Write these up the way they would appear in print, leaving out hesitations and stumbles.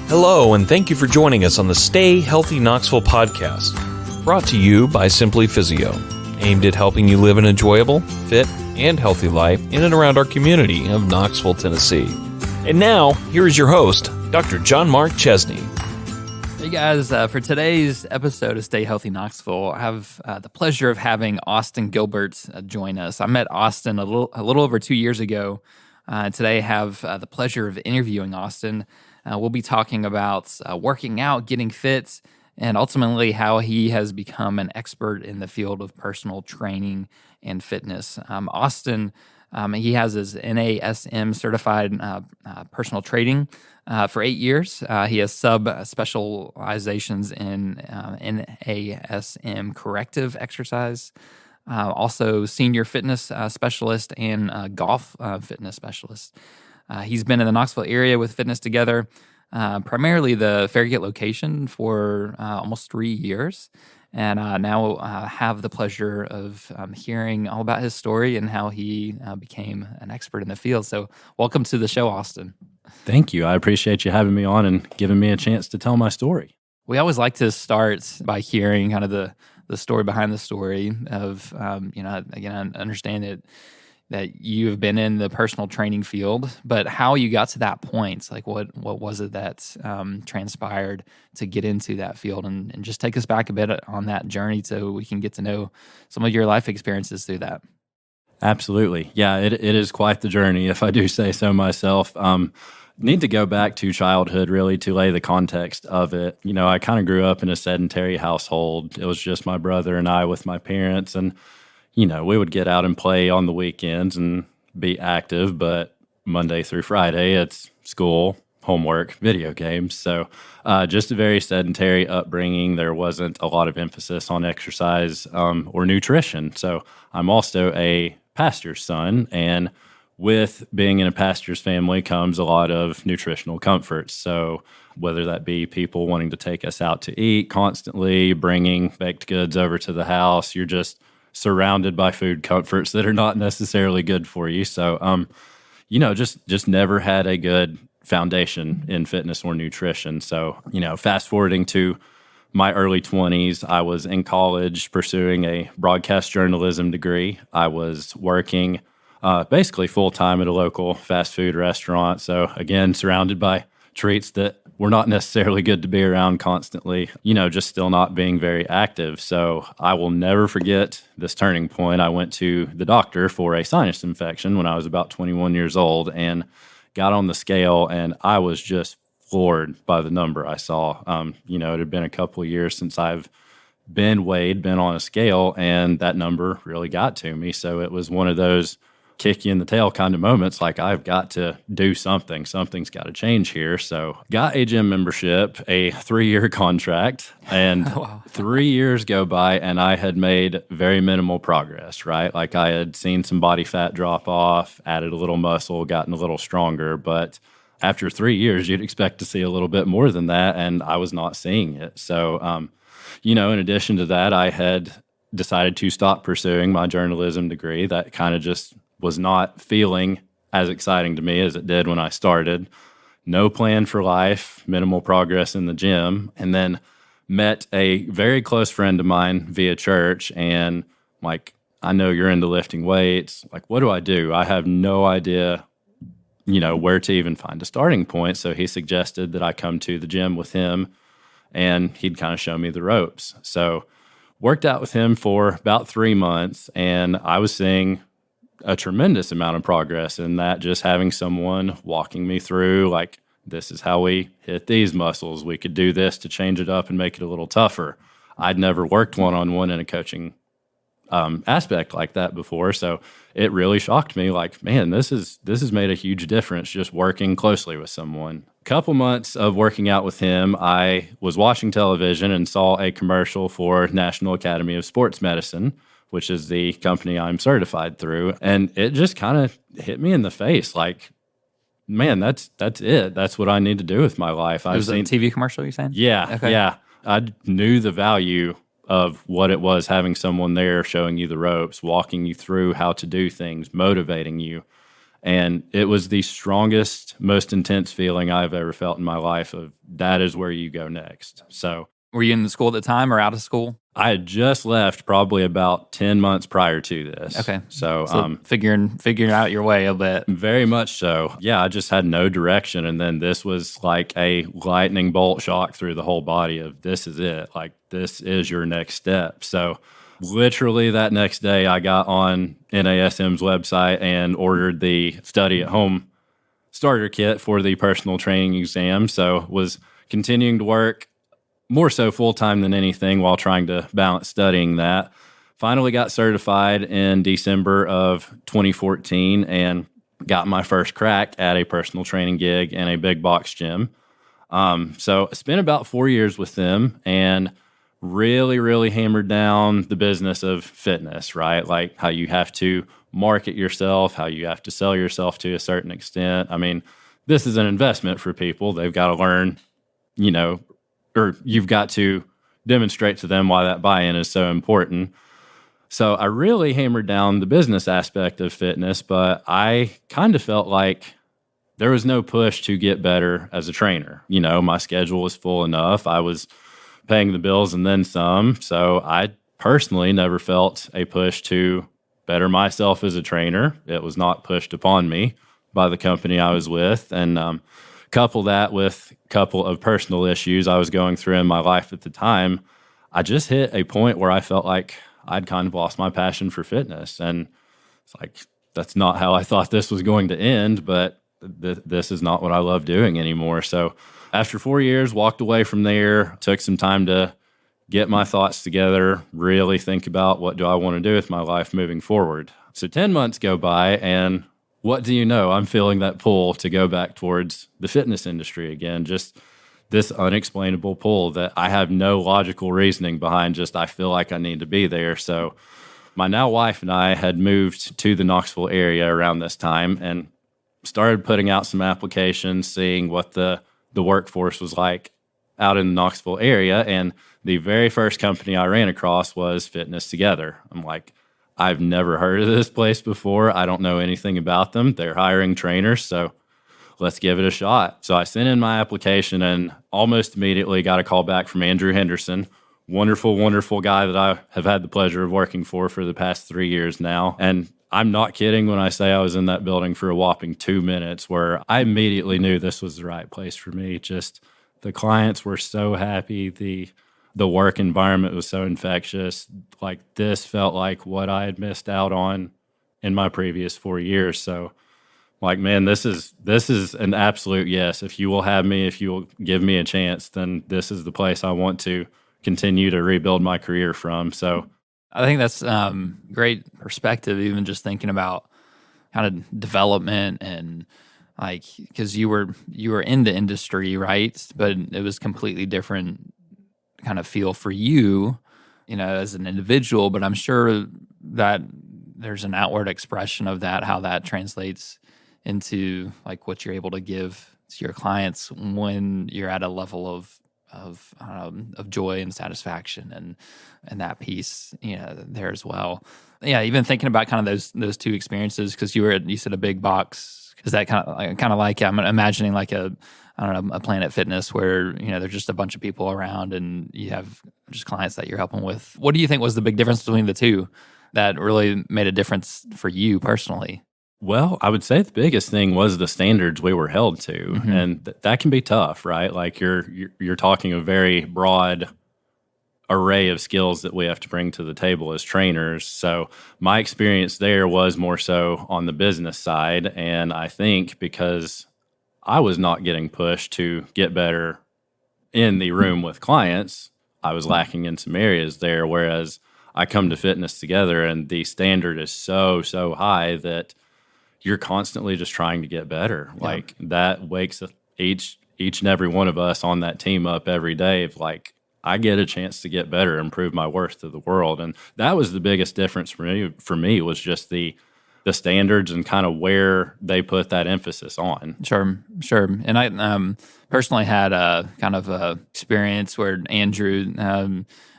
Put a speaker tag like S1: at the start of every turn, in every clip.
S1: Hello, and thank you for joining us on the Stay Healthy Knoxville podcast, brought to you by Simply Physio, aimed at helping you live an enjoyable, fit, and healthy life in and around our community of Knoxville, Tennessee. And now, here is your host, Dr. John Mark Chesney.
S2: Hey guys, for today's episode of Stay Healthy Knoxville, I have the pleasure of having Austin Gilbert join us. I met Austin a little over 2 years ago. Today I have the pleasure of interviewing Austin. We'll be talking about working out, getting fit, and ultimately how he has become an expert in the field of personal training and fitness. Austin, he has his NASM certified personal training for 8 years. He has sub-specializations in NASM corrective exercise, also senior fitness specialist and golf fitness specialist. He's been in the Knoxville area with Fitness Together, primarily the Farragut location for almost 3 years. And now have the pleasure of hearing all about his story and how he became an expert in the field. So welcome to the show, Austin.
S3: Thank you. I appreciate you having me on and giving me a chance to tell my story.
S2: We always like to start by hearing kind of the story behind the story of, again, I understand that you have been in the personal training field, but how you got to that point, like what was it that transpired to get into that field, and just take us back a bit on that journey so we can get to know some of your life experiences through that.
S3: Absolutely. Yeah, it is quite the journey, if I do say so myself. Need to go back to childhood, really, to lay the context of it. You know, I kind of grew up in a sedentary household. It was just my brother and I with my parents, and you know, we would get out and play on the weekends and be active, but Monday through Friday, it's school, homework, video games. So just a very sedentary upbringing. There wasn't a lot of emphasis on exercise or nutrition. So I'm also a pastor's son, and with being in a pastor's family comes a lot of nutritional comforts. So whether that be people wanting to take us out to eat constantly, bringing baked goods over to the house, you're just surrounded by food comforts that are not necessarily good for you. So, just never had a good foundation in fitness or nutrition. So, fast forwarding to my early 20s, I was in college pursuing a broadcast journalism degree. I was working basically full-time at a local fast food restaurant. So again, surrounded by treats that were not necessarily good to be around constantly, just still not being very active. So I will never forget this turning point. I went to the doctor for a sinus infection when I was about 21 years old and got on the scale, and I was just floored by the number I saw. It had been a couple of years since I've been on a scale, and that number really got to me. So it was one of those kick you in the tail kind of moments, like I've got to do something. Something's got to change here. So got a gym membership, a 3-year contract, and 3 years go by and I had made very minimal progress, right? Like I had seen some body fat drop off, added a little muscle, gotten a little stronger, but after 3 years, you'd expect to see a little bit more than that, and I was not seeing it. So, in addition to that, I had decided to stop pursuing my journalism degree. That kind of just was not feeling as exciting to me as it did when I started. No plan for life, minimal progress in the gym, and then met a very close friend of mine via church, and like, I know you're into lifting weights. Like, what do? I have no idea, where to even find a starting point. So he suggested that I come to the gym with him, and he'd kind of show me the ropes. So worked out with him for about 3 months, and I was seeing a tremendous amount of progress in that, just having someone walking me through, like, this is how we hit these muscles. We could do this to change it up and make it a little tougher. I'd never worked one-on-one in a coaching aspect like that before. So it really shocked me, like, man, this has made a huge difference just working closely with someone. A couple months of working out with him, I was watching television and saw a commercial for National Academy of Sports Medicine, which is the company I'm certified through. And it just kind of hit me in the face, like, man, that's it. That's what I need to do with my life.
S2: It was a TV commercial, you're saying?
S3: Yeah, okay. Yeah. I knew the value of what it was having someone there showing you the ropes, walking you through how to do things, motivating you. And it was the strongest, most intense feeling I've ever felt in my life of that is where you go next. So
S2: Were you in the school at the time or out of school?
S3: I had just left probably about 10 months prior to this.
S2: Okay.
S3: So,
S2: Figuring out your way a bit.
S3: very much so. Yeah, I just had no direction. And then this was like a lightning bolt shock through the whole body of this is it. Like, this is your next step. So, literally that next day, I got on NASM's website and ordered the study at home starter kit for the personal training exam. So, was continuing to work more so full-time than anything while trying to balance studying that. Finally got certified in December of 2014 and got my first crack at a personal training gig in a big box gym. So I spent about 4 years with them and really, really hammered down the business of fitness, right? Like how you have to market yourself, how you have to sell yourself to a certain extent. I mean, this is an investment for people. They've got to learn, or you've got to demonstrate to them why that buy-in is so important. So I really hammered down the business aspect of fitness, but I kind of felt like there was no push to get better as a trainer. My schedule was full enough. I was paying the bills and then some. So I personally never felt a push to better myself as a trainer. It was not pushed upon me by the company I was with. And couple that with a couple of personal issues I was going through in my life at the time, I just hit a point where I felt like I'd kind of lost my passion for fitness. And it's like, that's not how I thought this was going to end, but this is not what I love doing anymore. So after 4 years, walked away from there, took some time to get my thoughts together, really think about what do I want to do with my life moving forward. So 10 months go by, and what do you know? I'm feeling that pull to go back towards the fitness industry again. Just this unexplainable pull that I have no logical reasoning behind. Just I feel like I need to be there. So my now wife and I had moved to the Knoxville area around this time and started putting out some applications, seeing what the workforce was like out in the Knoxville area. And the very first company I ran across was Fitness Together. I'm like, I've never heard of this place before. I don't know anything about them. They're hiring trainers, so let's give it a shot. So I sent in my application and almost immediately got a call back from Andrew Henderson. Wonderful, wonderful guy that I have had the pleasure of working for the past 3 years now. And I'm not kidding when I say I was in that building for a whopping 2 minutes where I immediately knew this was the right place for me. Just the clients were so happy. The work environment was so infectious. Like this felt like what I had missed out on in my previous 4 years. So like, man, this is an absolute yes. If you will have me, if you will give me a chance, then this is the place I want to continue to rebuild my career from. So
S2: I think that's great perspective, even just thinking about kind of development and like, because you were in the industry, right? But it was completely different kind of feel for you, as an individual. But I'm sure that there's an outward expression of that, how that translates into like what you're able to give to your clients when you're at a level of joy and satisfaction and that piece, there as well. Yeah, even thinking about kind of those two experiences, because you said a big box. Is that kind of like I'm imagining like a Planet Fitness where there's just a bunch of people around and you have just clients that you're helping with. What do you think was the big difference between the two that really made a difference for you personally?
S3: Well, I would say the biggest thing was the standards we were held to,
S2: Mm-hmm.
S3: and that can be tough, right? Like you're talking a very broad array of skills that we have to bring to the table as trainers. So my experience there was more so on the business side, and I think because I was not getting pushed to get better in the room with clients, I was lacking in some areas there. Whereas I come to Fitness Together, and the standard is so high that you're constantly just trying to get better.
S2: Yeah.
S3: Like that wakes each and every one of us on that team up every day of like, I get a chance to get better and prove my worth to the world. And that was the biggest difference for me was just the standards and kind of where they put that emphasis on.
S2: Sure. And I personally had a kind of a experience where Andrew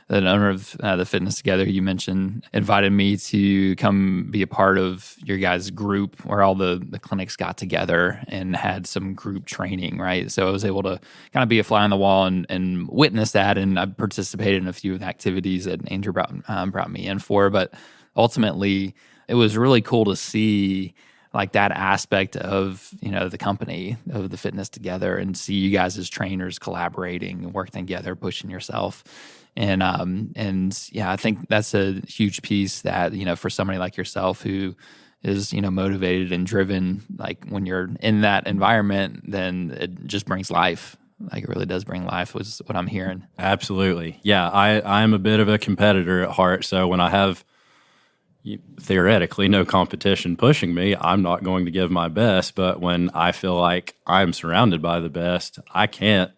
S2: the owner of the Fitness Together, you mentioned, invited me to come be a part of your guys' group where all the clinics got together and had some group training, right? So I was able to kind of be a fly on the wall and witness that, and I participated in a few of the activities that Andrew brought me in for. But ultimately, it was really cool to see like that aspect of, the company, of the Fitness Together, and see you guys as trainers collaborating and working together, pushing yourself. And I think that's a huge piece that, for somebody like yourself who is, motivated and driven, like when you're in that environment, then it just brings life. Like it really does bring life, was what I'm hearing.
S3: Absolutely. Yeah, I'm a bit of a competitor at heart. So when I have theoretically no competition pushing me, I'm not going to give my best. But when I feel like I'm surrounded by the best, I can't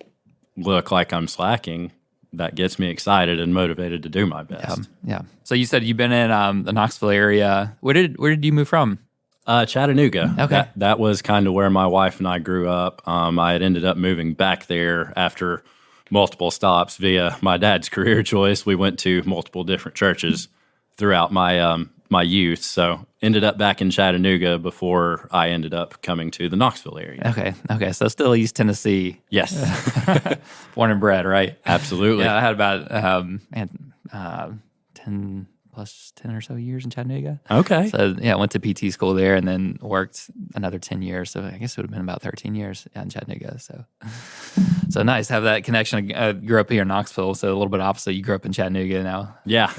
S3: look like I'm slacking. That gets me excited and motivated to do my best.
S2: Yeah. So you said you've been in the Knoxville area. Where did you move from?
S3: Chattanooga.
S2: Okay.
S3: That was kind of where my wife and I grew up. I had ended up moving back there after multiple stops via my dad's career choice. We went to multiple different churches throughout my my youth. So ended up back in Chattanooga before I ended up coming to the Knoxville area.
S2: Okay. So still East Tennessee.
S3: Yes.
S2: Born and bred, right?
S3: Absolutely.
S2: Yeah, I had about 10 or so years in Chattanooga.
S3: Okay.
S2: So I went to PT school there and then worked another 10 years. So I guess it would have been about 13 years in Chattanooga. So nice to have that connection. I grew up here in Knoxville, so a little bit opposite. You grew up in Chattanooga now.
S3: Yeah.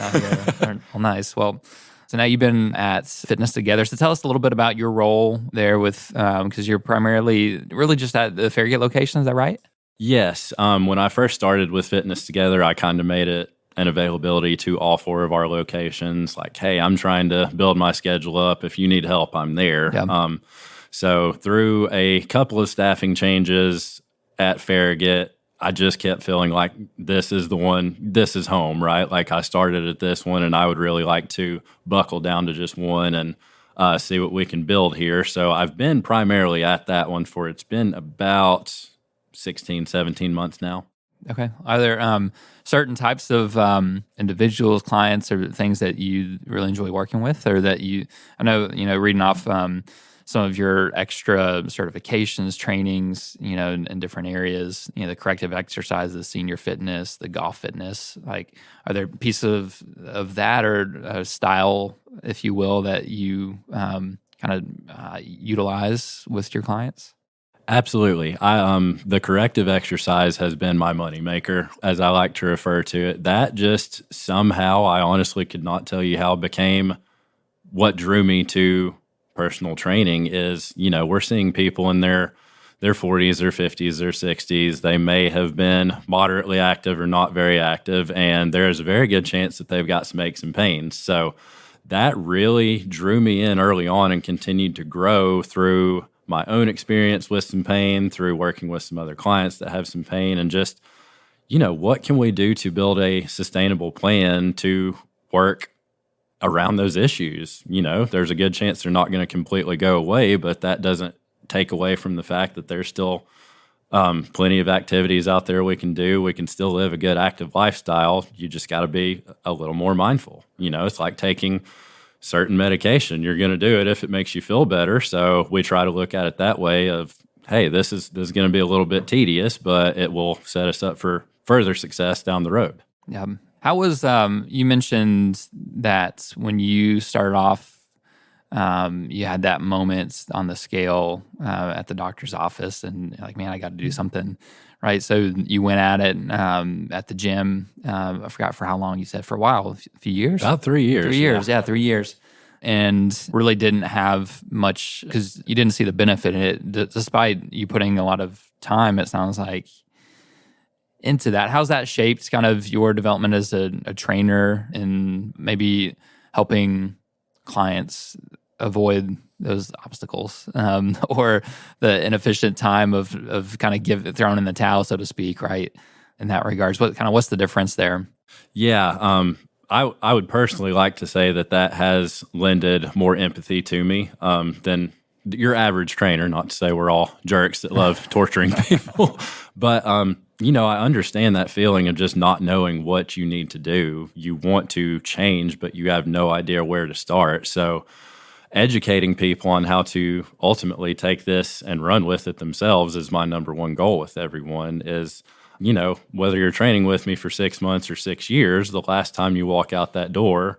S2: Well, nice. Well, so now you've been at Fitness Together. So tell us a little bit about your role there with, because you're primarily really just at the Farragut location. Is that right?
S3: Yes. When I first started with Fitness Together, I kind of made it an availability to all 4 of our locations. Like, hey, I'm trying to build my schedule up. If you need help, I'm there.
S2: Yeah.
S3: So through a couple of staffing changes at Farragut, I just kept feeling like this is the one, this is home, right? Like I started at this one and I would really like to buckle down to just one and see what we can build here. So I've been primarily at that one it's been about 16, 17 months now.
S2: Okay. Are there certain types of individuals, clients, or things that you really enjoy working with, or that I know, reading off some of your extra certifications, trainings, in different areas, the corrective exercises, senior fitness, the golf fitness, like, are there pieces of that or style, if you will, that you kind of utilize with your clients?
S3: Absolutely. The corrective exercise has been my moneymaker, as I like to refer to it. That just somehow, I honestly could not tell you how, became what drew me to personal training. Is, we're seeing people in their 40s, their 50s, their 60s. They may have been moderately active or not very active, and there's a very good chance that they've got some aches and pains. So that really drew me in early on and continued to grow through my own experience with some pain, through working with some other clients that have some pain, and just, what can we do to build a sustainable plan to work around those issues? There's a good chance they're not going to completely go away, but that doesn't take away from the fact that there's still plenty of activities out there we can do. We can still live a good active lifestyle. You just got to be a little more mindful. It's like taking certain medication. You're going to do it if it makes you feel better. So we try to look at it that way of, hey, this is going to be a little bit tedious, but it will set us up for further success down the road.
S2: Yeah. How was, you mentioned that when you started off, you had that moment on the scale at the doctor's office and like, man, I got to do something, right? So you went at it at the gym. I forgot for how long you said, for a while, a few years?
S3: About 3 years.
S2: 3 years, yeah 3 years. And really didn't have much, because you didn't see the benefit in it, despite you putting a lot of time, it sounds like, into that. How's that shaped kind of your development as a trainer and maybe helping clients avoid those obstacles or the inefficient time of kind of thrown in the towel, so to speak, right? In that regards, what's the difference there?
S3: Yeah, I would personally like to say that has lended more empathy to me than your average trainer. Not to say we're all jerks that love torturing people, but I understand that feeling of just not knowing what you need to do. You want to change, but you have no idea where to start. So educating people on how to ultimately take this and run with it themselves is my number one goal with everyone is, whether you're training with me for 6 months or 6 years, the last time you walk out that door,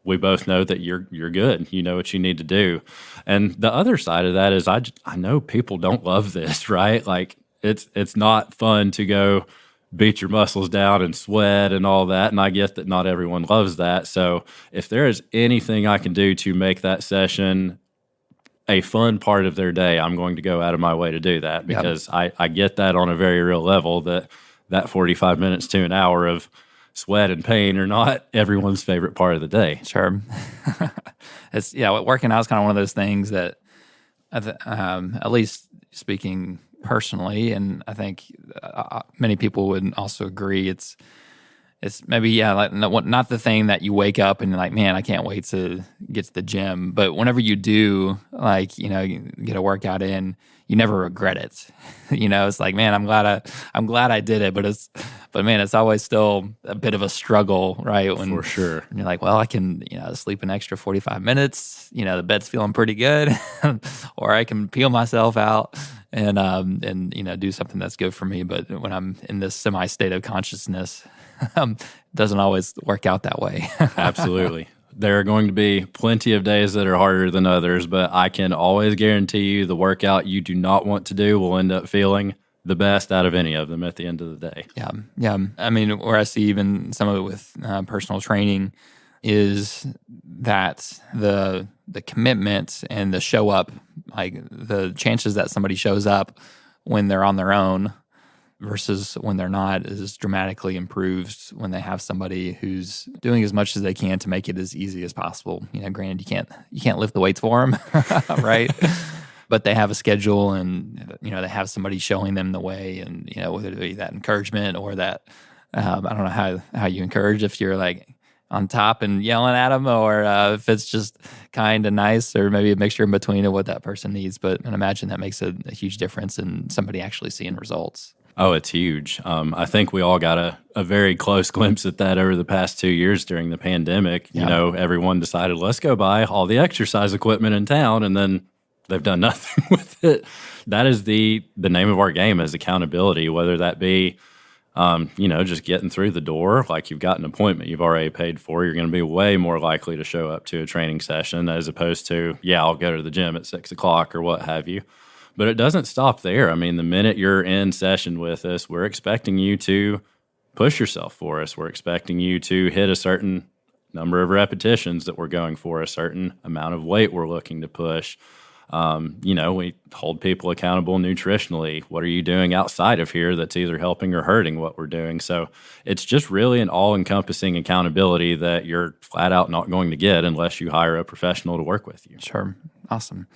S3: we both know that you're good. You know what you need to do. And the other side of that is I know people don't love this, right? Like it's not fun to go beat your muscles down and sweat and all that. And I get that not everyone loves that. So if there is anything I can do to make that session a fun part of their day, I'm going to go out of my way to do that because I get that on a very real level that 45 minutes to an hour of sweat and pain are not everyone's favorite part of the day.
S2: Sure. Working out is kind of one of those things that, at least speaking personally, and I think many people would also agree, it's maybe like not the thing that you wake up and you're like, man, I can't wait to get to the gym. But whenever you do, like you get a workout in, you never regret it. It's like, man, I'm glad I did it. But man, it's always still a bit of a struggle, right?
S3: For sure.
S2: You're like, well, I can sleep an extra 45 minutes. The bed's feeling pretty good, or I can peel myself out and do something that's good for me. But when I'm in this semi state of consciousness, it doesn't always work out that way.
S3: Absolutely. There are going to be plenty of days that are harder than others, but I can always guarantee you the workout you do not want to do will end up feeling the best out of any of them at the end of the day.
S2: Yeah. I mean, where I see even some of it with personal training is that the commitment and the show up, like the chances that somebody shows up when they're on their own versus when they're not is dramatically improved when they have somebody who's doing as much as they can to make it as easy as possible. Granted, you can't lift the weights for them, right? But they have a schedule and, they have somebody showing them the way and, whether it be that encouragement or that, I don't know how you encourage if you're like on top and yelling at them or if it's just kind of nice or maybe a mixture in between of what that person needs. But I imagine that makes a huge difference in somebody actually seeing results.
S3: Oh, it's huge. I think we all got a very close glimpse at that over the past 2 years during the pandemic.
S2: Yeah.
S3: Everyone decided, let's go buy all the exercise equipment in town, and then they've done nothing with it. That is the name of our game is accountability, whether that be, just getting through the door, like you've got an appointment you've already paid for. You're going to be way more likely to show up to a training session as opposed to, I'll go to the gym at 6 o'clock or what have you. But it doesn't stop there. I mean, the minute you're in session with us, we're expecting you to push yourself for us. We're expecting you to hit a certain number of repetitions that we're going for, a certain amount of weight we're looking to push. We hold people accountable nutritionally. What are you doing outside of here that's either helping or hurting what we're doing? So it's just really an all-encompassing accountability that you're flat out not going to get unless you hire a professional to work with you.
S2: Sure. Awesome.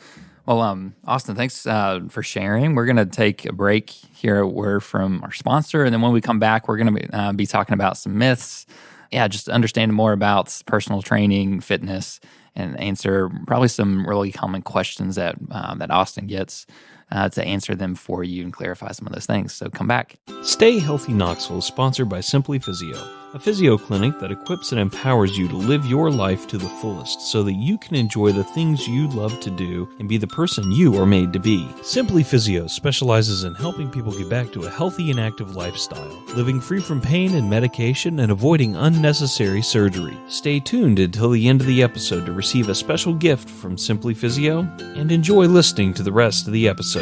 S2: Well, Austin, thanks for sharing. We're going to take a break here, a word from our sponsor, and then when we come back, we're going to be talking about some myths. Just understanding more about personal training, fitness, and answer probably some really common questions that Austin gets to answer them for you and clarify some of those things. So come back.
S1: Stay Healthy Knoxville is sponsored by Simply Physio, a physio clinic that equips and empowers you to live your life to the fullest so that you can enjoy the things you love to do and be the person you are made to be. Simply Physio specializes in helping people get back to a healthy and active lifestyle, living free from pain and medication and avoiding unnecessary surgery. Stay tuned until the end of the episode to receive a special gift from Simply Physio and enjoy listening to the rest of the episode.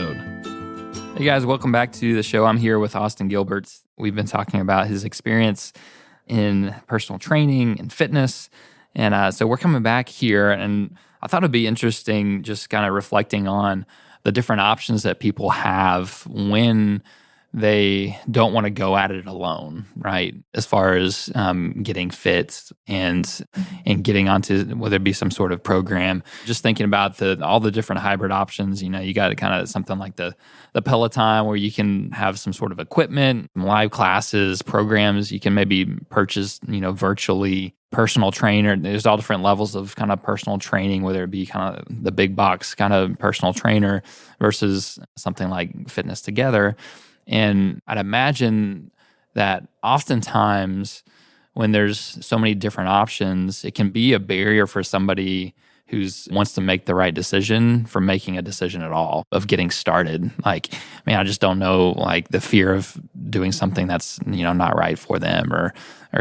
S2: Hey guys, welcome back to the show. I'm here with Austin Gilbert. We've been talking about his experience in personal training and fitness. And so we're coming back here, and I thought it'd be interesting just kind of reflecting on the different options that people have when they don't want to go at it alone, right? As far as getting fit and getting onto whether it be some sort of program. Just thinking about all the different hybrid options. You got kind of something like the Peloton where you can have some sort of equipment, live classes, programs. You can maybe purchase, virtually. Personal trainer. There's all different levels of kind of personal training, whether it be kind of the big box kind of personal trainer versus something like Fitness Together. And I'd imagine that oftentimes when there's so many different options, it can be a barrier for somebody who wants to make the right decision from making a decision at all, of getting started. Like, I just don't know, like the fear of doing something that's, not right for them, or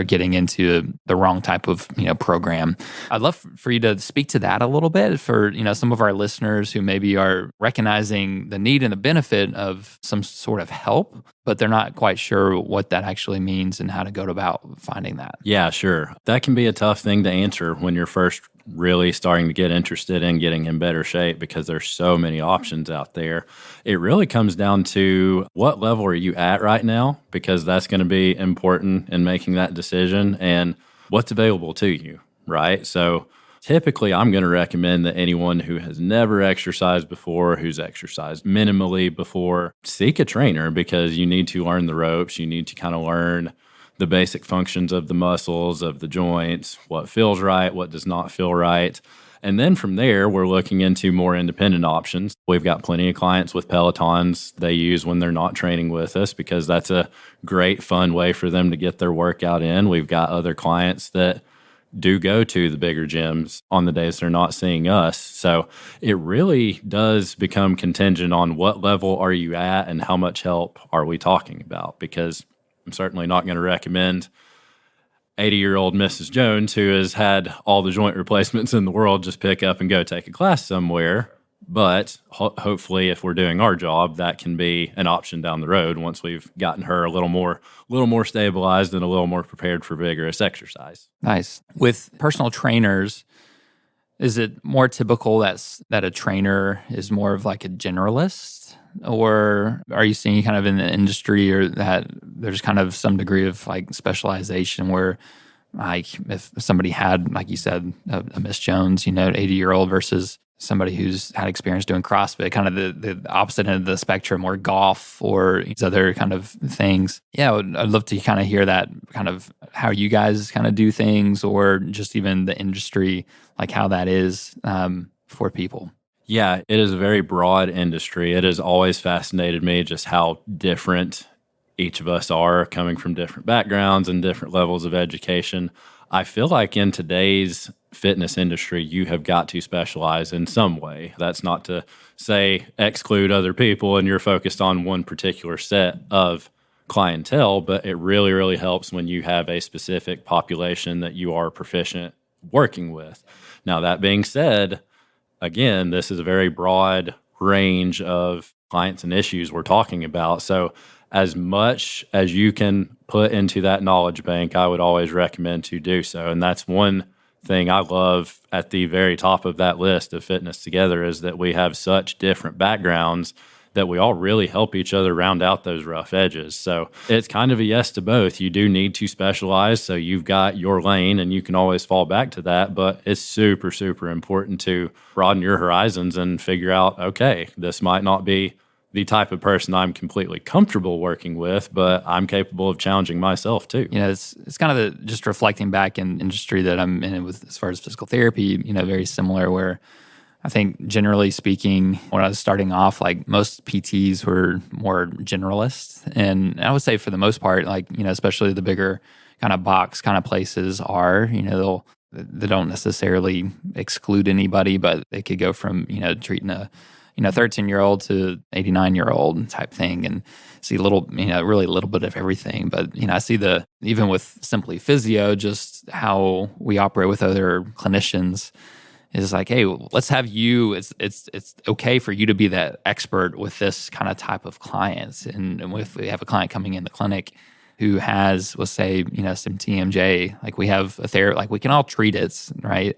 S2: getting into the wrong type of, program. I'd love for you to speak to that a little bit for, some of our listeners who maybe are recognizing the need and the benefit of some sort of help, but they're not quite sure what that actually means and how to go about finding that.
S3: Yeah, sure. That can be a tough thing to answer when you're first really starting to get interested in getting in better shape, because there's so many options out there. It really comes down to what level are you at right now, because that's going to be important in making that decision, and what's available to you, right? So typically, I'm going to recommend that anyone who has never exercised before, who's exercised minimally before, seek a trainer, because you need to learn the ropes. You need to kind of learn the basic functions of the muscles, of the joints, what feels right, what does not feel right. And then from there, we're looking into more independent options. We've got plenty of clients with Pelotons they use when they're not training with us, because that's a great, fun way for them to get their workout in. We've got other clients that do go to the bigger gyms on the days they're not seeing us. So it really does become contingent on what level are you at and how much help are we talking about, because I'm certainly not going to recommend 80-year-old Mrs. Jones, who has had all the joint replacements in the world, just pick up and go take a class somewhere. But hopefully, if we're doing our job, that can be an option down the road once we've gotten her a little more stabilized and a little more prepared for vigorous exercise.
S2: Nice. With personal trainers, is it more typical that a trainer is more of like a generalist? Or are you seeing kind of in the industry, or that there's kind of some degree of like specialization where, like, if somebody had, like you said, a Miss Jones, an 80-year-old versus somebody who's had experience doing CrossFit, kind of the opposite end of the spectrum, or golf, or these other kind of things. Yeah, I'd love to kind of hear that, kind of how you guys kind of do things, or just even the industry, like how that is for people.
S3: Yeah, it is a very broad industry. It has always fascinated me just how different each of us are, coming from different backgrounds and different levels of education. I feel like in today's fitness industry, you have got to specialize in some way. That's not to say exclude other people and you're focused on one particular set of clientele, but it really, really helps when you have a specific population that you are proficient working with. Now, that being said, again, this is a very broad range of clients and issues we're talking about. So as much as you can put into that knowledge bank, I would always recommend to do so. And that's one thing I love at the very top of that list of Fitness Together, is that we have such different backgrounds that we all really help each other round out those rough edges. So it's kind of a yes to both. You do need to specialize, so you've got your lane and you can always fall back to that, but it's super, super important to broaden your horizons and figure out, okay, this might not be the type of person I'm completely comfortable working with, but I'm capable of challenging myself too.
S2: It's kind of just reflecting back in industry that I'm in with, as far as physical therapy, very similar, where I think generally speaking, when I was starting off, like most PTs were more generalists. And I would say for the most part, like, especially the bigger kind of box kind of places are, they don't necessarily exclude anybody, but they could go from, treating a 13-year-old to 89-year-old type thing, and see really a little bit of everything. But, I see even with Simply Physio, just how we operate with other clinicians is like, hey, let's have you, it's okay for you to be that expert with this kind of type of clients. And if we have a client coming in the clinic who has, let's say, some TMJ, like we have a therapy, like we can all treat it, right?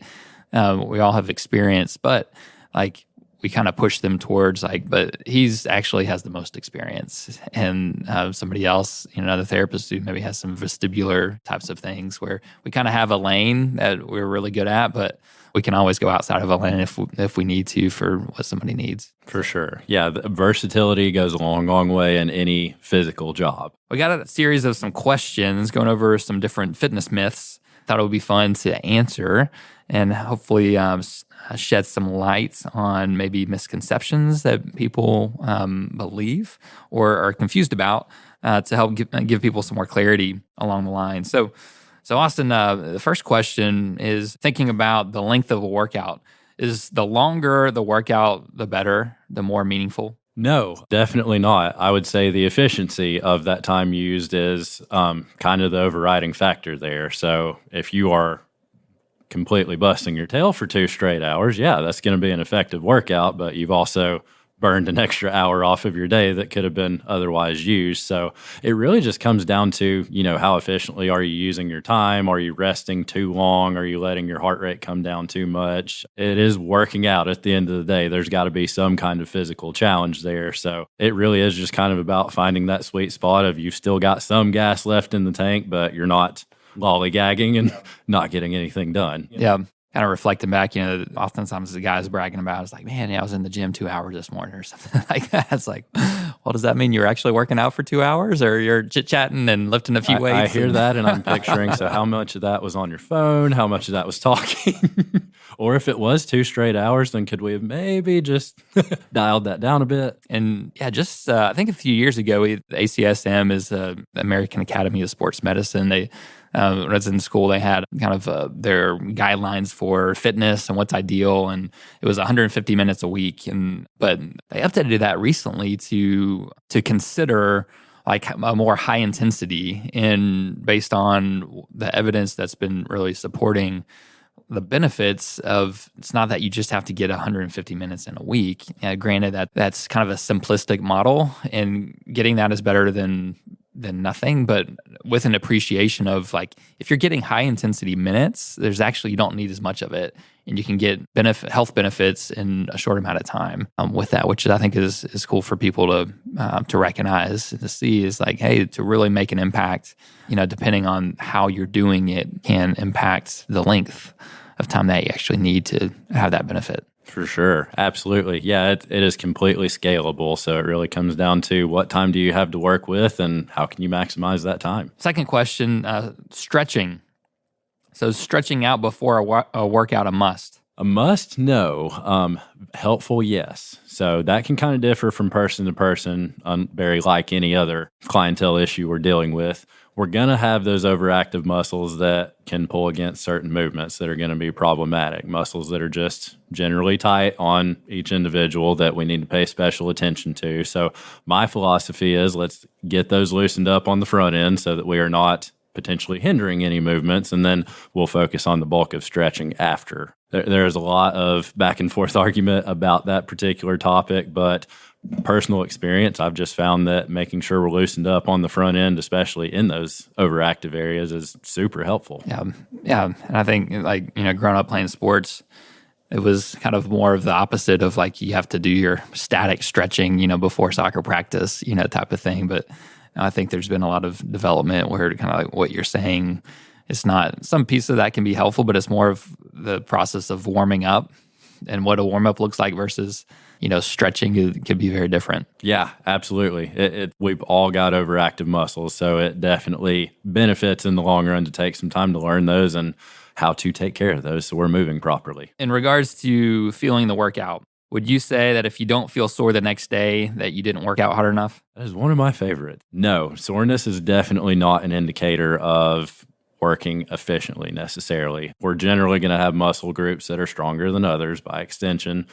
S2: We all have experience, but like we kind of push them towards like, but he's actually has the most experience. And somebody else, another therapist who maybe has some vestibular types of things, where we kind of have a lane that we're really good at, but we can always go outside of a lane if we need to for what somebody needs.
S3: For sure. Yeah, the versatility goes a long, long way in any physical job.
S2: We got a series of some questions going over some different fitness myths thought it would be fun to answer and hopefully shed some light on maybe misconceptions that people believe or are confused about to help give people some more clarity along the line. So Austin, the first question is thinking about the length of a workout. Is the longer the workout, the better, the more meaningful?
S3: No, definitely not. I would say the efficiency of that time used is kind of the overriding factor there. So if you are completely busting your tail for 2 straight hours, yeah, that's going to be an effective workout, but you've also burned an extra hour off of your day that could have been otherwise used. So it really just comes down to, how efficiently are you using your time? Are you resting too long? Are you letting your heart rate come down too much? It is working out at the end of the day. There's got to be some kind of physical challenge there. So it really is just kind of about finding that sweet spot of you've still got some gas left in the tank, but you're not lollygagging and not getting anything done.
S2: Yeah. Kind of reflecting back, oftentimes the guys bragging about, it's like, man, I was in the gym 2 hours this morning or something like that. It's like, well, does that mean you're actually working out for 2 hours or you're chit-chatting and lifting a few weights?
S3: I hear that and I'm picturing, so how much of that was on your phone? How much of that was talking? Or if it was 2 straight hours, then could we have maybe just dialed that down a bit?
S2: And yeah, just I think a few years ago, the ACSM is the American Academy of Sports Medicine. When I was in school, they had kind of their guidelines for fitness and what's ideal, and it was 150 minutes a week. But they updated that recently to consider like a more high intensity, based on the evidence that's been really supporting the benefits of. It's not that you just have to get 150 minutes in a week. Granted, that's kind of a simplistic model, and getting that is better than nothing, but with an appreciation of like, if you're getting high intensity minutes, you don't need as much of it, and you can get health benefits in a short amount of time with that, which I think is cool for people to recognize, to see is like, hey, to really make an impact, depending on how you're doing it, can impact the length of time that you actually need to have that benefit.
S3: For sure. Absolutely. Yeah, it is completely scalable. So it really comes down to what time do you have to work with and how can you maximize that time?
S2: Second question, stretching. So stretching out before a workout, a must?
S3: A must, no. Helpful, yes. So that can kind of differ from person to person, very like any other clientele issue we're dealing with. We're going to have those overactive muscles that can pull against certain movements that are going to be problematic, muscles that are just generally tight on each individual that we need to pay special attention to. So my philosophy is let's get those loosened up on the front end so that we are not potentially hindering any movements, and then we'll focus on the bulk of stretching after. There's a lot of back and forth argument about that particular topic, but personal experience, I've just found that making sure we're loosened up on the front end, especially in those overactive areas, is super helpful.
S2: Yeah. And I think growing up playing sports, it was kind of more of the opposite of like you have to do your static stretching, before soccer practice, type of thing. But I think there's been a lot of development where kind of like what you're saying, it's not, some piece of that can be helpful, but it's more of the process of warming up and what a warm up looks like versus, stretching could be very different.
S3: Yeah, absolutely. We've all got overactive muscles, so it definitely benefits in the long run to take some time to learn those and how to take care of those so we're moving properly.
S2: In regards to feeling the workout, would you say that if you don't feel sore the next day that you didn't work out hard enough?
S3: That is one of my favorites. No, soreness is definitely not an indicator of working efficiently necessarily. We're generally going to have muscle groups that are stronger than others by extension,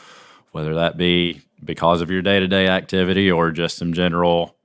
S3: whether that be because of your day-to-day activity or just some general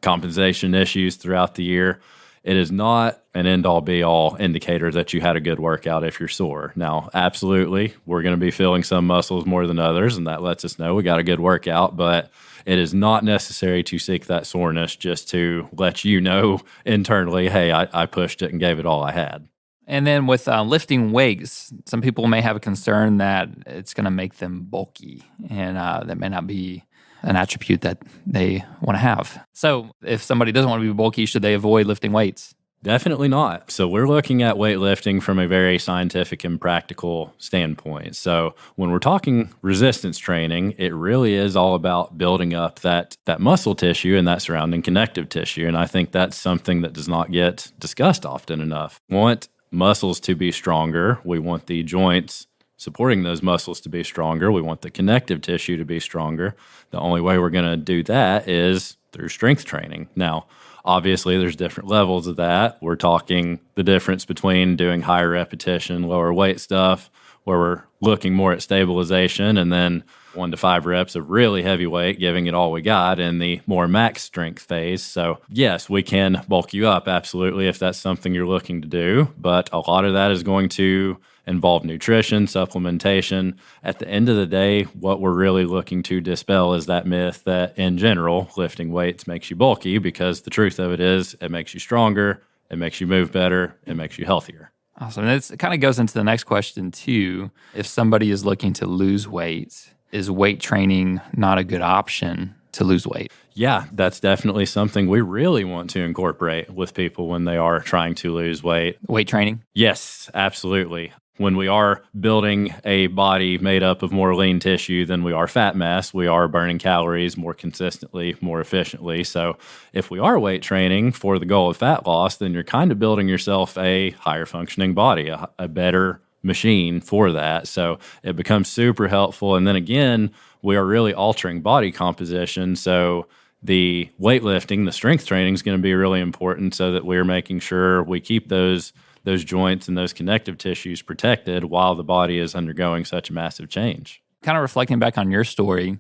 S3: compensation issues throughout the year. It is not an end-all be-all indicator that you had a good workout if you're sore. Now, absolutely, we're going to be feeling some muscles more than others, and that lets us know we got a good workout, but it is not necessary to seek that soreness just to let you know internally, hey, I pushed it and gave it all I had.
S2: And then with lifting weights, some people may have a concern that it's going to make them bulky, and that may not be an attribute that they want to have. So if somebody doesn't want to be bulky, should they avoid lifting weights?
S3: Definitely not. So we're looking at weightlifting from a very scientific and practical standpoint. So when we're talking resistance training, it really is all about building up that muscle tissue and that surrounding connective tissue. And I think that's something that does not get discussed often enough. We want muscles to be stronger. We want the joints supporting those muscles to be stronger. We want the connective tissue to be stronger. The only way we're going to do that is through strength training. Now, obviously, there's different levels of that. We're talking the difference between doing higher repetition, lower weight stuff, where we're looking more at stabilization, and then 1 to 5 reps of really heavy weight, giving it all we got in the more max strength phase. So yes, we can bulk you up, absolutely, if that's something you're looking to do. But a lot of that is going to involve nutrition, supplementation. At the end of the day, what we're really looking to dispel is that myth that in general, lifting weights makes you bulky, because the truth of it is it makes you stronger, it makes you move better, it makes you healthier.
S2: Awesome. And it kind of goes into the next question too. If somebody is looking to lose weight, is weight training not a good option to lose weight?
S3: Yeah, that's definitely something we really want to incorporate with people when they are trying to lose weight.
S2: Weight training?
S3: Yes, absolutely. When we are building a body made up of more lean tissue than we are fat mass, we are burning calories more consistently, more efficiently. So if we are weight training for the goal of fat loss, then you're kind of building yourself a higher functioning body, a better machine for that. So it becomes super helpful. And then again, we are really altering body composition. So the weightlifting, the strength training is going to be really important, so that we're making sure we keep those joints and those connective tissues protected while the body is undergoing such a massive change.
S2: Kind of reflecting back on your story,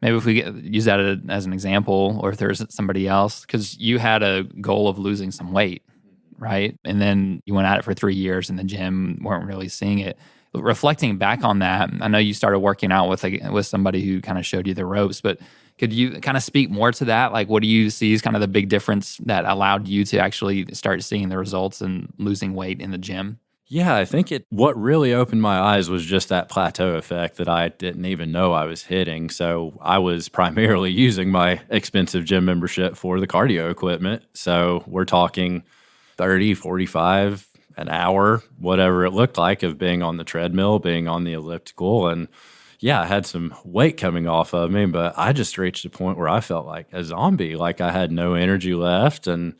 S2: maybe if we use that as an example, or if there's somebody else, because you had a goal of losing some weight, right? And then you went at it for 3 years in the gym, weren't really seeing it. Reflecting back on that, I know you started working out with somebody who kind of showed you the ropes, but could you kind of speak more to that? Like, what do you see is kind of the big difference that allowed you to actually start seeing the results and losing weight in the gym?
S3: Yeah, I think what really opened my eyes was just that plateau effect that I didn't even know I was hitting. So I was primarily using my expensive gym membership for the cardio equipment. So we're talking 30, 45 an hour, whatever it looked like, of being on the treadmill, being on the elliptical. And yeah, I had some weight coming off of me, but I just reached a point where I felt like a zombie, like I had no energy left and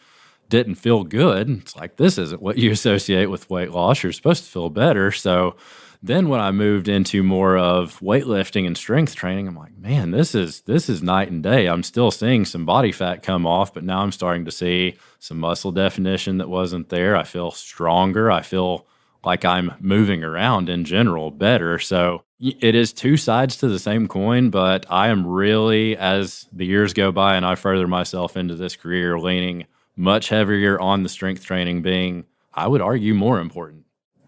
S3: didn't feel good. It's like, this isn't what you associate with weight loss. You're supposed to feel better. So then when I moved into more of weightlifting and strength training, I'm like, man, this is night and day. I'm still seeing some body fat come off, but now I'm starting to see some muscle definition that wasn't there. I feel stronger. I feel like I'm moving around in general better. So it is two sides to the same coin, but I am really, as the years go by and I further myself into this career, leaning much heavier on the strength training being, I would argue, more important.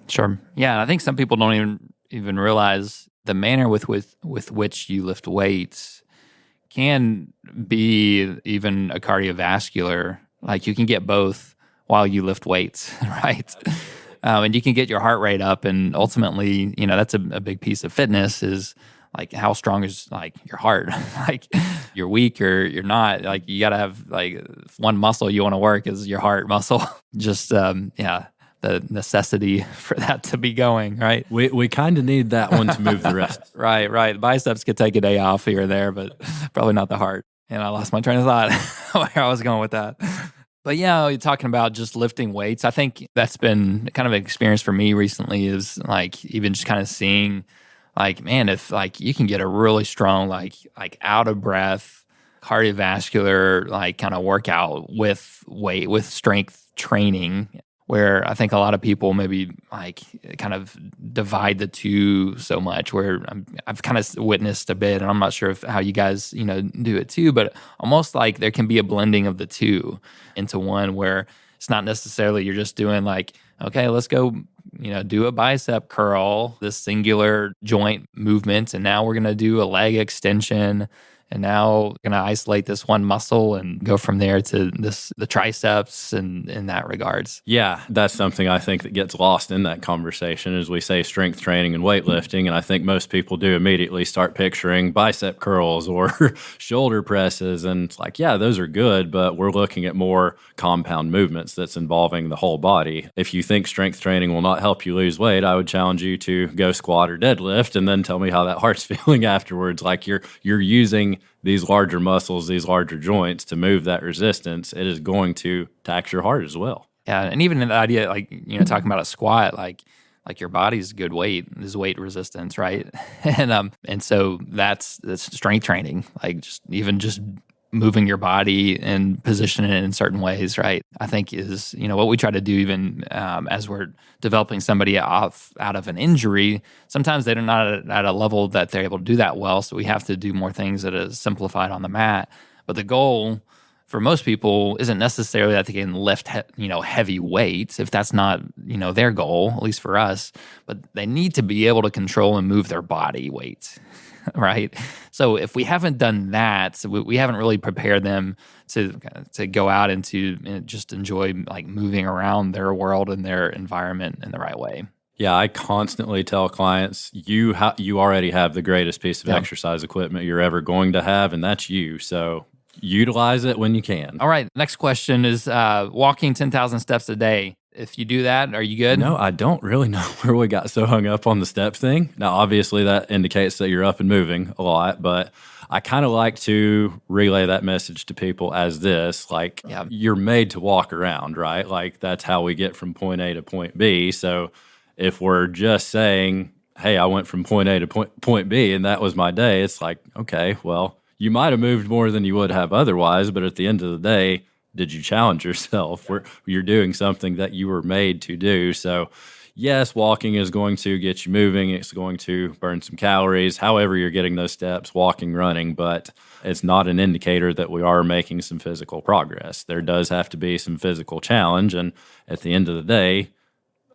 S2: Sure. Yeah, and I think some people don't even realize the manner with which you lift weights can be even a cardiovascular. Like, you can get both while you lift weights, right? And you can get your heart rate up, and ultimately, that's a big piece of fitness is like, how strong is like your heart? Like, you're weak or you're not. Like, you got to have like one muscle you want to work is your heart muscle. Just the necessity for that to be going, right?
S3: We kind of need that one to move the rest.
S2: Right. Biceps could take a day off here or there, but probably not the heart. And I lost my train of thought where I was going with that. But yeah, you're talking about just lifting weights. I think that's been kind of an experience for me recently, is like even just kind of seeing like, man, if like you can get a really strong, like out of breath, cardiovascular, like kind of workout with weight, with strength training, where I think a lot of people maybe like kind of divide the two so much, where I've kind of witnessed a bit, and I'm not sure how you guys, do it too, but almost like there can be a blending of the two into one, where it's not necessarily you're just doing like, okay, let's go, do a bicep curl, this singular joint movement, and now we're going to do a leg extension, and now going to isolate this one muscle and go from there to the triceps and in that regards.
S3: Yeah, that's something I think that gets lost in that conversation as we say strength training and weightlifting. And I think most people do immediately start picturing bicep curls or shoulder presses. And it's like, yeah, those are good, but we're looking at more compound movements that's involving the whole body. If you think strength training will not help you lose weight, I would challenge you to go squat or deadlift and then tell me how that heart's feeling afterwards. Like you're using these larger muscles, these larger joints to move that resistance. It is going to tax your heart as well.
S2: Yeah, and even the idea, like, talking about a squat, like your body's good weight is weight resistance, right? And so that's strength training, like just moving your body and positioning it in certain ways, right? I think is what we try to do even as we're developing somebody out of an injury. Sometimes they're not at a level that they're able to do that well, so we have to do more things that is simplified on the mat. But the goal for most people isn't necessarily that they can lift heavy weights if that's not their goal, at least for us. But they need to be able to control and move their body weight, right? So if we haven't done that, we haven't really prepared them to go out and to just enjoy like moving around their world and their environment in the right way.
S3: Yeah, I constantly tell clients, you already have the greatest piece of exercise equipment you're ever going to have, and that's you. So utilize it when you can.
S2: All right. Next question is walking 10,000 steps a day. If you do that, are you good?
S3: No, I don't really know where we got so hung up on the step thing. Now, obviously, that indicates that you're up and moving a lot, but I kind of like to relay that message to people as this, like, you're made to walk around, right? Like, that's how we get from point A to point B. So if we're just saying, hey, I went from point A to point B and that was my day, it's like, okay, well, you might have moved more than you would have otherwise, but at the end of the day, did you challenge yourself? You're doing something that you were made to do. So yes, walking is going to get you moving. It's going to burn some calories, however you're getting those steps, walking, running, but it's not an indicator that we are making some physical progress. There does have to be some physical challenge. And at the end of the day,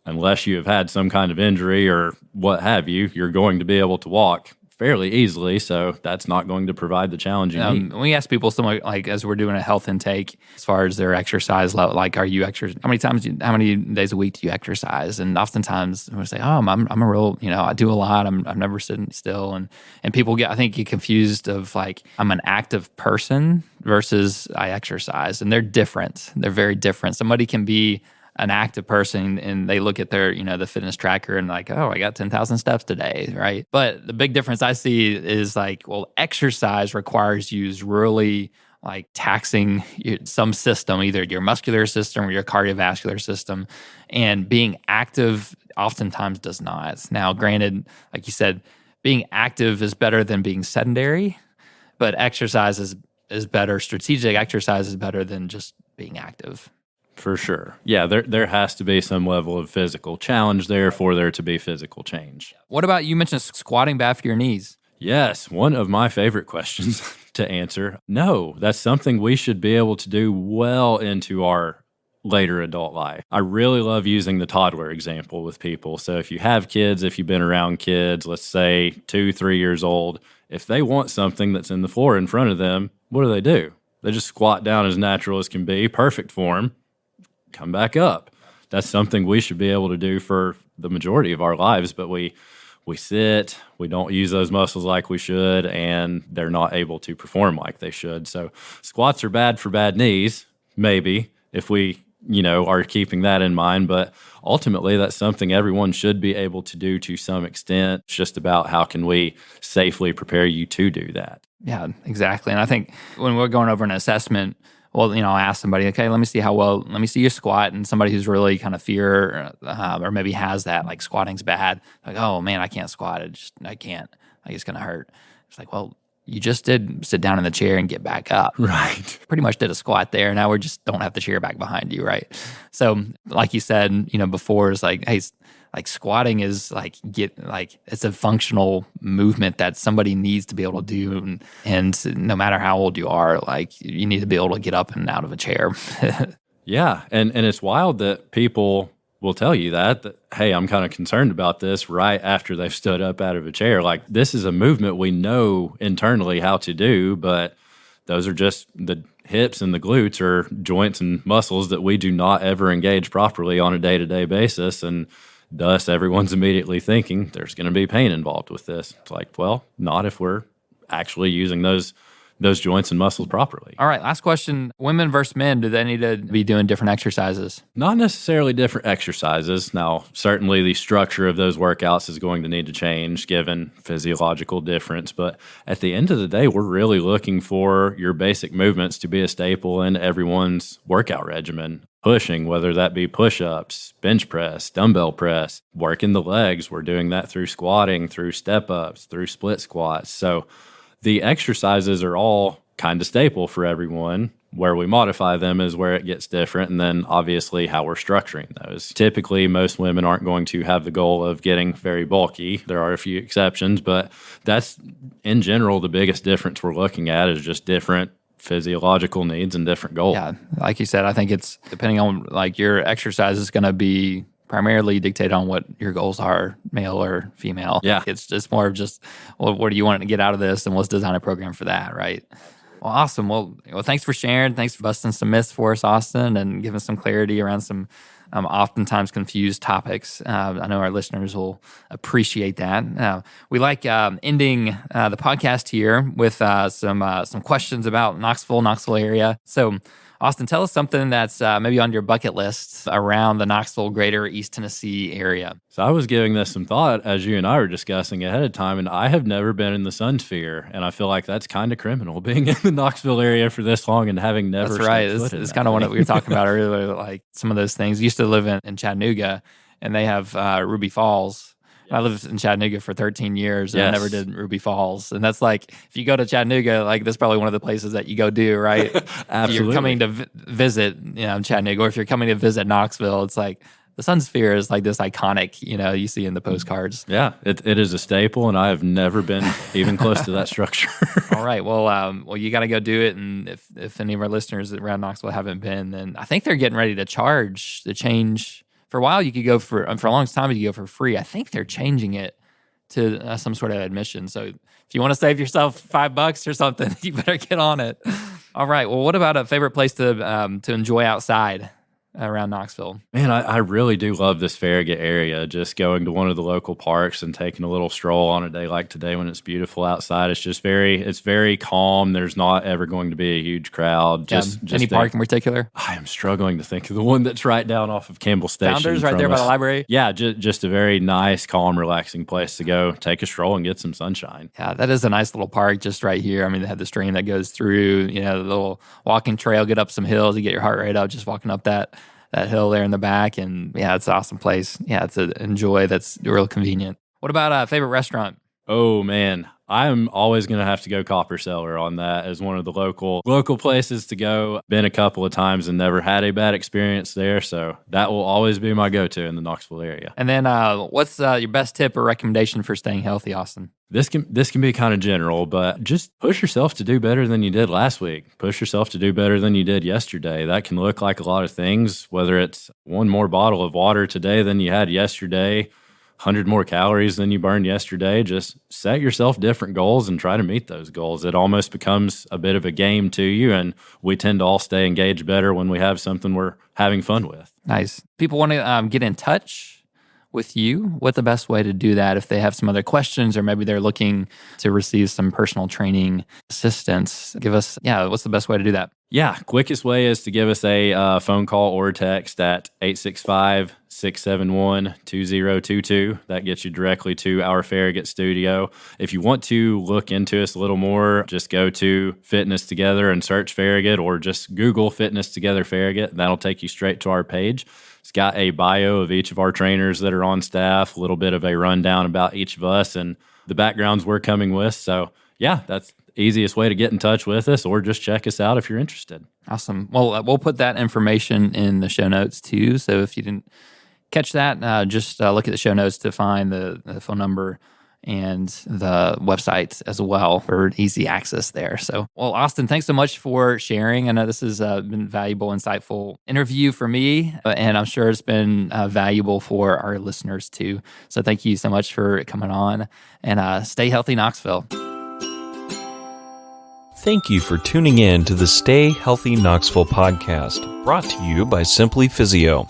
S3: unless you have had some kind of injury or what have you, you're going to be able to walk fairly easily, so that's not going to provide the challenge you need.
S2: We ask people something like, as we're doing a health intake, as far as their exercise level, like, are you exercise? How many days a week do you exercise? And oftentimes we say, I'm a real, I do a lot. I'm never sitting still, and people get confused of like, I'm an active person versus I exercise, and they're different. They're very different. Somebody can be an active person and they look at their, the fitness tracker and like, oh, I got 10,000 steps today, right? But the big difference I see is like, well, exercise requires you really like taxing some system, either your muscular system or your cardiovascular system, and being active oftentimes does not. Now, granted, like you said, being active is better than being sedentary, but exercise is better. Strategic exercise is better than just being active.
S3: For sure. Yeah, there has to be some level of physical challenge there for there to be physical change.
S2: What about, you mentioned squatting bad for your knees?
S3: Yes, one of my favorite questions to answer. No, that's something we should be able to do well into our later adult life. I really love using the toddler example with people. So if you have kids, if you've been around kids, let's say 2-3 years old, if they want something that's in the floor in front of them, what do? They just squat down as natural as can be, perfect form, come back up. That's something we should be able to do for the majority of our lives, but we sit, we don't use those muscles like we should, and they're not able to perform like they should. So squats are bad for bad knees, maybe, if we, are keeping that in mind, but ultimately that's something everyone should be able to do to some extent. It's just about how can we safely prepare you to do that.
S2: Yeah, exactly. And I think when we're going over an assessment, well, I ask somebody, okay, let me see you squat. And somebody who's really kind of fear or maybe has that, like squatting's bad. Like, oh man, I can't squat. I can't. Like, it's going to hurt. It's like, well, you just did sit down in the chair and get back up.
S3: Right.
S2: Pretty much did a squat there. Now we just don't have the chair back behind you, right? So like you said, before, is like, hey, like squatting is like it's a functional movement that somebody needs to be able to do, and no matter how old you are, like you need to be able to get up and out of a chair.
S3: Yeah, and it's wild that people will tell you that, hey, I'm kind of concerned about this right after they've stood up out of a chair. Like, this is a movement we know internally how to do, but those are just the hips and the glutes are joints and muscles that we do not ever engage properly on a day-to-day basis, and thus, everyone's immediately thinking there's going to be pain involved with this. It's like, well, not if we're actually using those those joints and muscles properly.
S2: All right, last question. Women versus men, do they need to be doing different exercises?
S3: Not necessarily different exercises. Now, certainly the structure of those workouts is going to need to change given physiological difference. But at the end of the day, we're really looking for your basic movements to be a staple in everyone's workout regimen. Pushing, whether that be push-ups, bench press, dumbbell press, working the legs. We're doing that through squatting, through step-ups, through split squats. So the exercises are all kind of staple for everyone. Where we modify them is where it gets different, and then obviously how we're structuring those. Typically, most women aren't going to have the goal of getting very bulky. There are a few exceptions, but that's, in general, the biggest difference we're looking at is just different physiological needs and different goals.
S2: Yeah, like you said, I think it's depending on like your exercise is going to be primarily dictated on what your goals are, male or female.
S3: Yeah.
S2: It's just more of just, well, what do you want to get out of this, and let's design a program for that, right? Well, awesome. Well, thanks for sharing. Thanks for busting some myths for us, Austin, and giving some clarity around some oftentimes confused topics. I know our listeners will appreciate that. We like ending the podcast here with some questions about Knoxville area. So, Austin, tell us something that's maybe on your bucket list around the Knoxville, greater East Tennessee area.
S3: So I was giving this some thought as you and I were discussing ahead of time, and I have never been in the Sun Sphere, and I feel like that's kind of criminal, being in the Knoxville area for this long and having never
S2: That's right.
S3: stepped foot in
S2: It's
S3: that
S2: kind of what
S3: thing.
S2: we were talking about earlier, like some of those things. I used to live in Chattanooga, and they have Ruby Falls. I lived in Chattanooga for 13 years, and I never did Ruby Falls. And that's like, if you go to Chattanooga, like that's probably one of the places that you go do, right?
S3: Absolutely.
S2: If you're coming to visit, Chattanooga, or if you're coming to visit Knoxville, it's like the Sun Sphere is like this iconic, you see in the postcards.
S3: Yeah, it is a staple, and I have never been even close to that structure.
S2: All right. Well, you got to go do it. And if any of our listeners around Knoxville haven't been, then I think they're getting ready to change. For a while, you could go for a long time, you could go for free. I think they're changing it to some sort of admission. So if you want to save yourself $5 or something, you better get on it. All right. Well, what about a favorite place to enjoy outside around Knoxville?
S3: Man, I really do love this Farragut area. Just going to one of the local parks and taking a little stroll on a day like today when it's beautiful outside. It's just very calm. There's not ever going to be a huge crowd. Just
S2: any park in particular?
S3: I am struggling to think of the one that's right down off of Campbell Station.
S2: Founders, right there by the library?
S3: Yeah, just a very nice, calm, relaxing place to go take a stroll and get some sunshine.
S2: Yeah, that is a nice little park just right here. I mean, they have the stream that goes through, the little walking trail, get up some hills, you get your heart rate up just walking up that hill there in the back. And yeah, it's an awesome place. Yeah, it's an enjoy that's real convenient. What about a favorite restaurant?
S3: Oh, man. I'm always going to have to go Copper Cellar on that as one of the local places to go. Been a couple of times and never had a bad experience there. So that will always be my go-to in the Knoxville area.
S2: And then what's your best tip or recommendation for staying healthy, Austin?
S3: This can be kind of general, but just push yourself to do better than you did last week. Push yourself to do better than you did yesterday. That can look like a lot of things, whether it's one more bottle of water today than you had yesterday, 100 more calories than you burned yesterday. Just set yourself different goals and try to meet those goals. It almost becomes a bit of a game to you, and we tend to all stay engaged better when we have something we're having fun with.
S2: Nice. People want to get in touch with you. What's the best way to do that if they have some other questions, or maybe they're looking to receive some personal training assistance? What's the best way to do that?
S3: Yeah, quickest way is to give us a phone call or text at 865-671-2022. That gets you directly to our Farragut studio. If you want to look into us a little more, just go to Fitness Together and search Farragut, or just Google Fitness Together Farragut. That'll take you straight to our page. It's got a bio of each of our trainers that are on staff, a little bit of a rundown about each of us and the backgrounds we're coming with. So yeah, that's the easiest way to get in touch with us, or just check us out if you're interested.
S2: Awesome. Well, we'll put that information in the show notes too. So if you didn't catch that, just look at the show notes to find the phone number and the website as well for easy access there. So, well, Austin, thanks so much for sharing. I know this has been a valuable, insightful interview for me, and I'm sure it's been valuable for our listeners too. So thank you so much for coming on, and stay healthy, Knoxville.
S1: Thank you for tuning in to the Stay Healthy Knoxville podcast, brought to you by Simply Physio.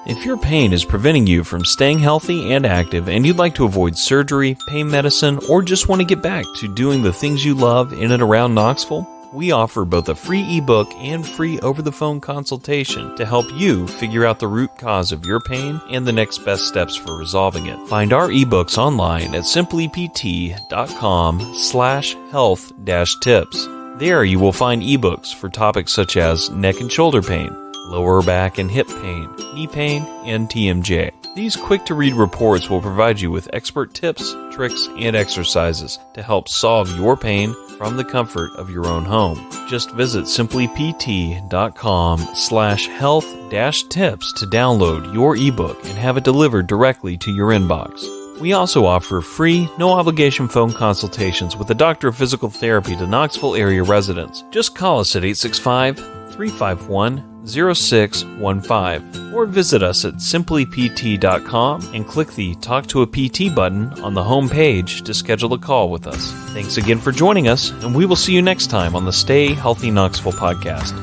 S1: If your pain is preventing you from staying healthy and active, and you'd like to avoid surgery, pain medicine, or just want to get back to doing the things you love in and around Knoxville, we offer both a free ebook and free over-the-phone consultation to help you figure out the root cause of your pain and the next best steps for resolving it. Find our ebooks online at simplypt.com/health-tips. There you will find ebooks for topics such as neck and shoulder pain, lower back and hip pain, knee pain, and TMJ. These quick-to-read reports will provide you with expert tips, tricks, and exercises to help solve your pain from the comfort of your own home. Just visit simplypt.com/health-tips to download your ebook and have it delivered directly to your inbox. We also offer free, no-obligation phone consultations with a doctor of physical therapy to Knoxville area residents. Just call us at 865-351-0615 or visit us at simplypt.com and click the Talk to a PT button on the home page to schedule a call with us. Thanks again for joining us, and we will see you next time on the Stay Healthy Knoxville podcast.